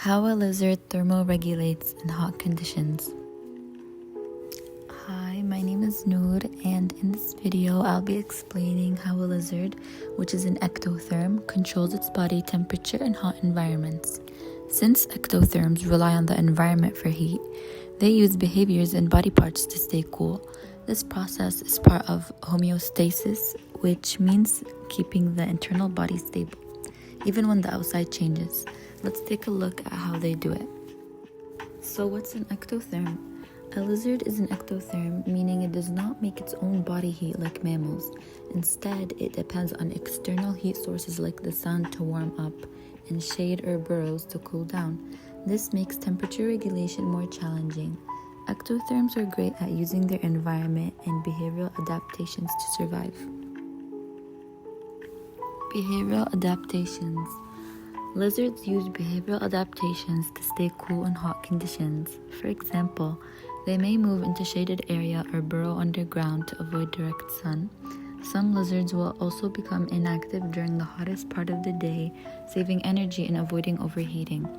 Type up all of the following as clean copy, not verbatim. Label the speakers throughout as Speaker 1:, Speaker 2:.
Speaker 1: How a lizard thermoregulates in hot conditions. Hi, my name is Noor, and in this video I'll be explaining how a lizard, which is an ectotherm, controls its body temperature in hot environments. Since ectotherms rely on the environment for heat, they use behaviors and body parts to stay cool. This process is part of homeostasis, which means keeping the internal body stable, even when the outside changes. Let's take a look at how they do it. So what's an ectotherm? A lizard is an ectotherm, meaning it does not make its own body heat like mammals. Instead, it depends on external heat sources like the sun to warm up and shade or burrows to cool down. This makes temperature regulation more challenging. Ectotherms are great at using their environment and behavioral adaptations to survive. Behavioral adaptations. Lizards use behavioral adaptations to stay cool in hot conditions. For example, they may move into shaded area or burrow underground to avoid direct sun. Some lizards will also become inactive during the hottest part of the day, saving energy and avoiding overheating.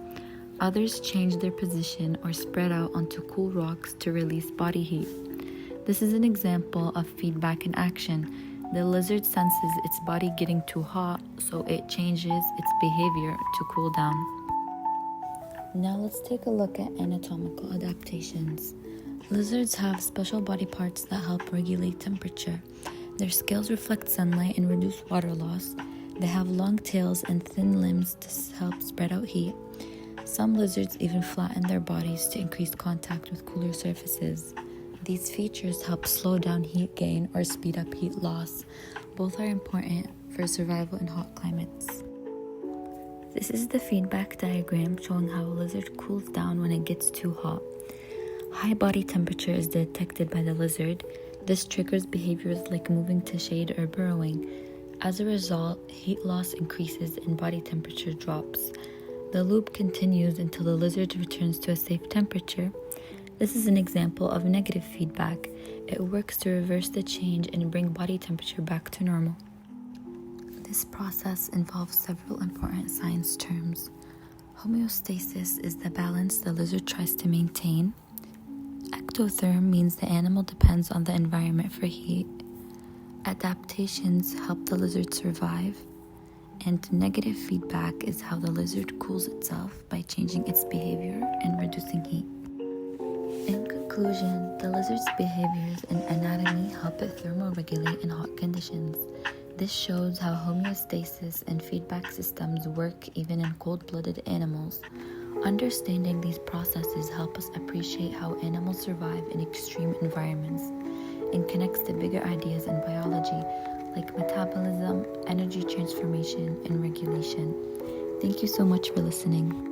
Speaker 1: Others change their position or spread out onto cool rocks to release body heat. This is an example of feedback in action. The lizard senses its body getting too hot, so it changes its behavior to cool down. Now let's take a look at anatomical adaptations. Lizards have special body parts that help regulate temperature. Their scales reflect sunlight and reduce water loss. They have long tails and thin limbs to help spread out heat. Some lizards even flatten their bodies to increase contact with cooler surfaces. These features help slow down heat gain or speed up heat loss. Both are important for survival in hot climates. This is the feedback diagram showing how a lizard cools down when it gets too hot. High body temperature is detected by the lizard. This triggers behaviors like moving to shade or burrowing. As a result, heat loss increases and body temperature drops. The loop continues until the lizard returns to a safe temperature. This is an example of negative feedback. It works to reverse the change and bring body temperature back to normal. This process involves several important science terms. Homeostasis is the balance the lizard tries to maintain. Ectotherm means the animal depends on the environment for heat. Adaptations help the lizard survive. And negative feedback is how the lizard cools itself by changing its behavior and reducing heat. In conclusion, the lizard's behaviors and anatomy help it thermoregulate in hot conditions. This shows how homeostasis and feedback systems work even in cold-blooded animals. Understanding these processes help us appreciate how animals survive in extreme environments and connects to bigger ideas in biology like metabolism, energy transformation, and regulation. Thank you so much for listening.